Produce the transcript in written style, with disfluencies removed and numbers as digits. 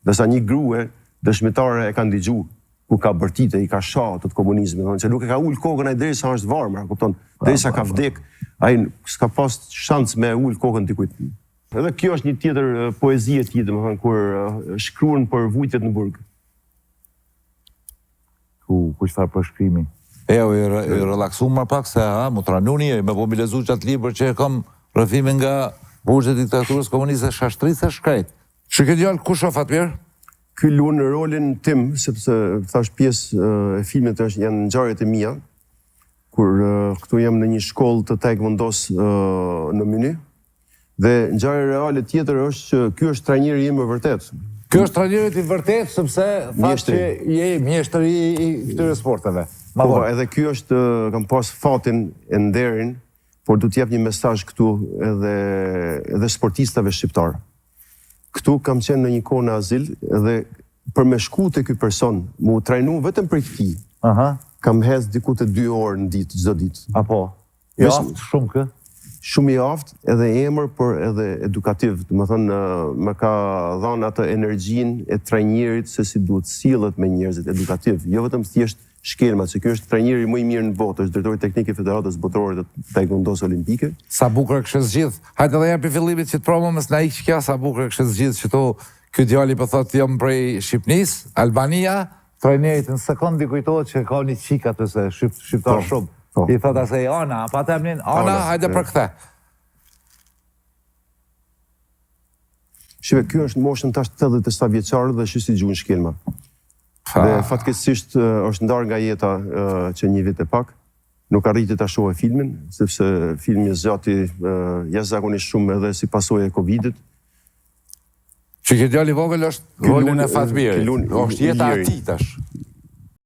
Dërsa një grue dëshmitare e ka ndigju, ku ka bërtite, i ka shatë të komunizmi, që nuk e ka ullë kokën ai derisa është varmër, kupton, derisa ka vdek, ai s'ka pas shans me ullë kokën dikujt. Edhe kjo është një tjetër poezie e tij, domethënë kur shkruan për vujtjet në burg. Ku çfarë përshkrimi? I relaksu më pak se mu tranuni, me po mi lezu qatë libër që e kam rëfimin nga burgjet e diktaturës komuniste shashtrisë shkrejt. Që këtë gjallë kush o Fatmir? Ky luan rolin tim, sepse thash pjesë e filmit janë ngjarjet e mia, kur këtu jam në një shkollë të taekwondo në Myny, dhe ngjarja reale tjetër është që ky është trajneri im i vërtet. Ky është trajneri i vërtet sepse thash që je mjeshtër i këtyre sporteve. Po, edhe ky është, kam pas fatin e nderin, por du t'jep një mesazh këtu edhe sportistave shqiptar. Këtu kam qenë në një kohë në azil dhe për me shku të ky person, mu trajnu vetëm për këti, kam hez diku të 2 orë në ditë, çdo ditë. Apo, i aftë shumë kë? Shumë i aftë edhe emër, por edhe edukativ. Do të thënë, më ka dhënë atë energjinë e trajnerit se si duhet sillet me njerëzit, edukativ. Jo vetëm thjesht shkelma, se ky është trajneri më i mirë në botë, është drejtori teknik i Federatës Botërore të Taekwondos Olimpike. Sa bukur kështë zgjidh. Hajde edhe japi fillimit që të promo mes na ikë kja, sa bukur kështë zgjidh që ky djali po thotë jam prej Shqipnisë, Albania, trajnerit në sekondë kujtohet që ka një qik atë se shqiptar shumë. I thot asaj Ana, pa të emnin, Ana, hajde për këthe. Shive, kjo është moshën tash 87 vjeçare dhe shi si gjuhën shkelma. Dhe fatkeqësisht është ndarë nga jeta që një vit e pak. Nuk arriti ta shohë filmin, sepse filmi zgjati jashtëzakonisht shumë edhe si pasojë e Covidit. Që kjo djali vogël është rolin e Fatmirit, është jeta e tij tash.